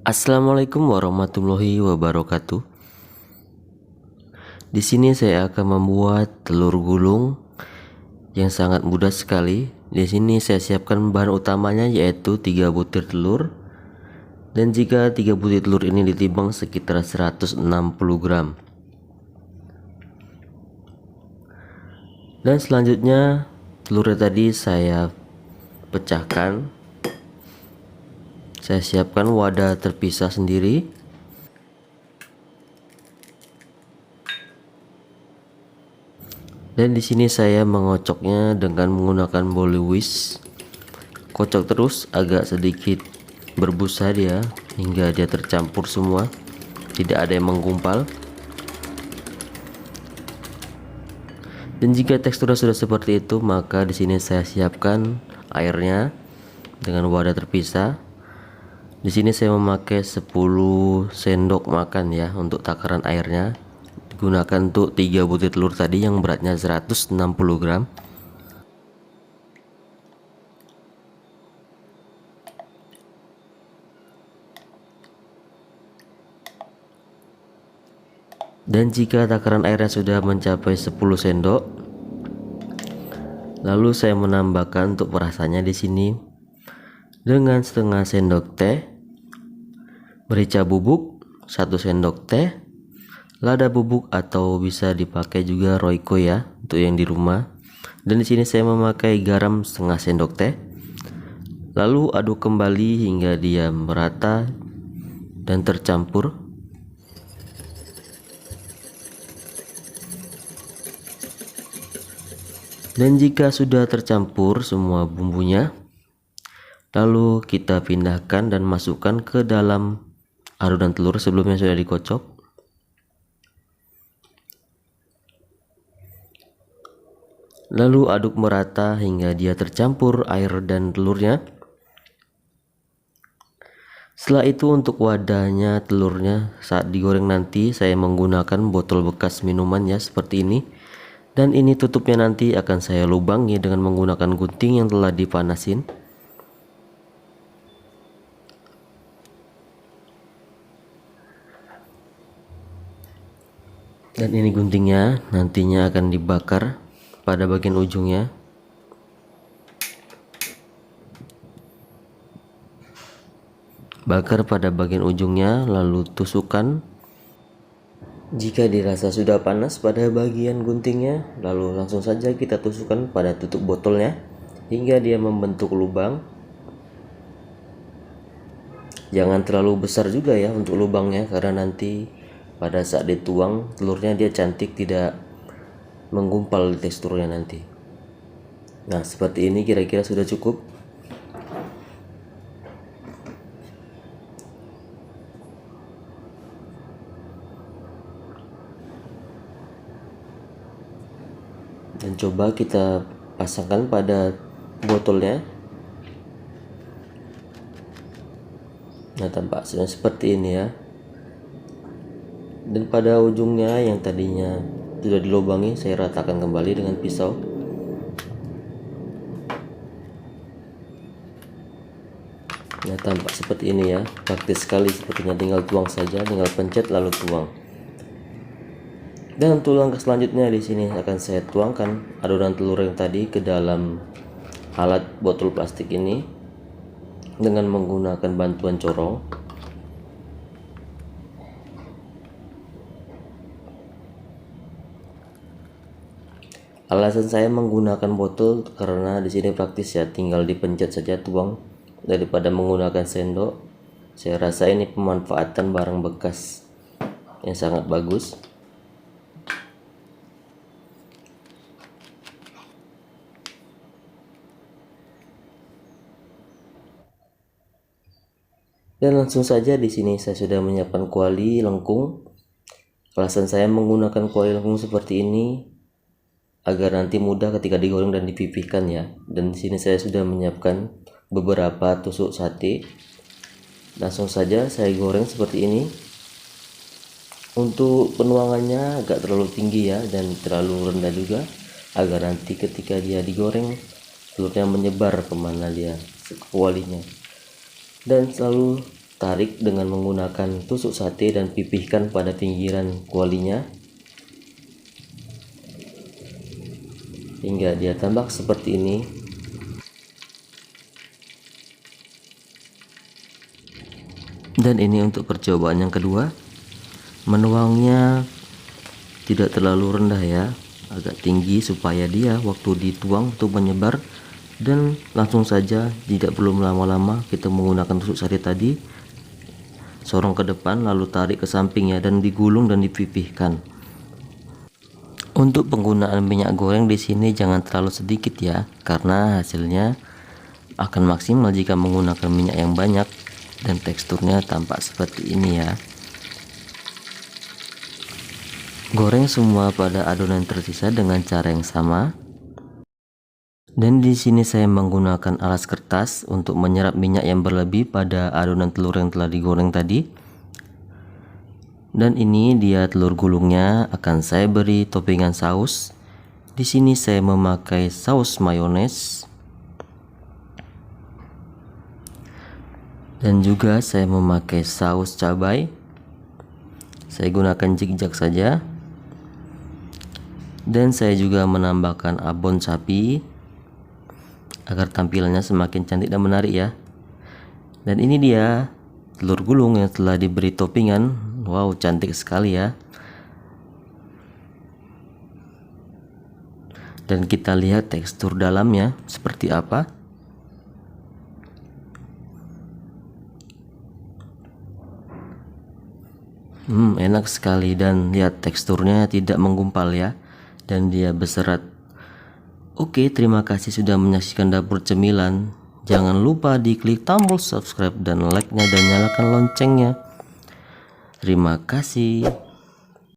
Assalamualaikum warahmatullahi wabarakatuh. Di sini saya akan membuat telur gulung yang sangat mudah sekali. Di sini saya siapkan bahan utamanya yaitu 3 butir telur. Dan jika 3 butir telur ini ditimbang sekitar 160 gram. Dan selanjutnya telurnya tadi saya pecahkan. Saya siapkan wadah terpisah sendiri. Dan di sini saya mengocoknya dengan menggunakan boli whisk. Kocok terus agak sedikit berbusa dia hingga dia tercampur semua, tidak ada yang menggumpal. Dan jika teksturnya sudah seperti itu, maka di sini saya siapkan airnya dengan wadah terpisah. Di sini saya memakai 10 sendok makan ya untuk takaran airnya. Digunakan untuk 3 butir telur tadi yang beratnya 160 gram. Dan jika takaran airnya sudah mencapai 10 sendok, lalu saya menambahkan untuk perasannya di sini dengan setengah sendok teh merica bubuk, 1 sendok teh lada bubuk atau bisa dipakai juga Royco ya untuk yang di rumah. Dan di sini saya memakai garam setengah sendok teh. Lalu aduk kembali hingga dia merata dan tercampur. Dan jika sudah tercampur semua bumbunya, lalu kita pindahkan dan masukkan ke dalam adonan telur sebelumnya sudah dikocok. Lalu aduk merata hingga dia tercampur air dan telurnya. Setelah itu untuk wadahnya telurnya saat digoreng nanti saya menggunakan botol bekas minuman ya seperti ini. Dan ini tutupnya nanti akan saya lubangi dengan menggunakan gunting yang telah dipanasin. Dan ini guntingnya nantinya akan dibakar pada bagian ujungnya. Bakar pada bagian ujungnya lalu tusukkan. Jika dirasa sudah panas pada bagian guntingnya, lalu langsung saja kita tusukkan pada tutup botolnya hingga dia membentuk lubang. Jangan terlalu besar juga ya untuk lubangnya, karena nanti pada saat dituang telurnya dia cantik, tidak menggumpal teksturnya nanti. Nah seperti ini kira-kira sudah cukup. Dan coba kita pasangkan pada botolnya. Nah tampaknya seperti ini ya. Dan pada ujungnya yang tadinya sudah dilubangi saya ratakan kembali dengan pisau. Nah tampak seperti ini ya, praktis sekali sepertinya, tinggal tuang saja, tinggal pencet lalu tuang. Dan untuk langkah selanjutnya di sini akan saya tuangkan adonan telur yang tadi ke dalam alat botol plastik ini dengan menggunakan bantuan corong. Alasan saya menggunakan botol karena di sini praktis ya, tinggal dipencet saja tuang daripada menggunakan sendok. Saya rasa ini pemanfaatan barang bekas yang sangat bagus. Dan langsung saja di sini saya sudah menyiapkan kuali lengkung. Alasan saya menggunakan kuali lengkung seperti ini agar nanti mudah ketika digoreng dan dipipihkan ya. Dan di sini saya sudah menyiapkan beberapa tusuk sate. Langsung saja saya goreng seperti ini. Untuk penuangannya agak terlalu tinggi ya dan terlalu rendah juga, agar nanti ketika dia digoreng telurnya menyebar kemana dia kualinya. Dan selalu tarik dengan menggunakan tusuk sate dan pipihkan pada pinggiran kualinya hingga dia tambak seperti ini. Dan ini untuk percobaan yang kedua. Menuangnya tidak terlalu rendah ya, agak tinggi supaya dia waktu dituang itu menyebar. Dan langsung saja, tidak perlu lama-lama, kita menggunakan tusuk sate tadi, sorong ke depan lalu tarik ke sampingnya dan digulung dan dipipihkan. Untuk penggunaan minyak goreng di sini jangan terlalu sedikit ya, karena hasilnya akan maksimal jika menggunakan minyak yang banyak dan teksturnya tampak seperti ini ya. Goreng semua pada adonan tersisa dengan cara yang sama. Dan di sini saya menggunakan alas kertas untuk menyerap minyak yang berlebih pada adonan telur yang telah digoreng tadi. Dan ini dia telur gulungnya, akan saya beri toppingan saus. Di sini saya memakai saus mayones. Dan juga saya memakai saus cabai. Saya gunakan zigzag saja. Dan saya juga menambahkan abon sapi agar tampilannya semakin cantik dan menarik ya. Dan ini dia telur gulung yang telah diberi toppingan. Wow, cantik sekali ya. Dan kita lihat tekstur dalamnya seperti apa. Enak sekali, dan lihat teksturnya tidak menggumpal ya, dan dia berserat. Oke, terima kasih sudah menyaksikan Dapur Cemilan. Jangan lupa diklik tombol subscribe dan like-nya dan nyalakan loncengnya. Terima kasih.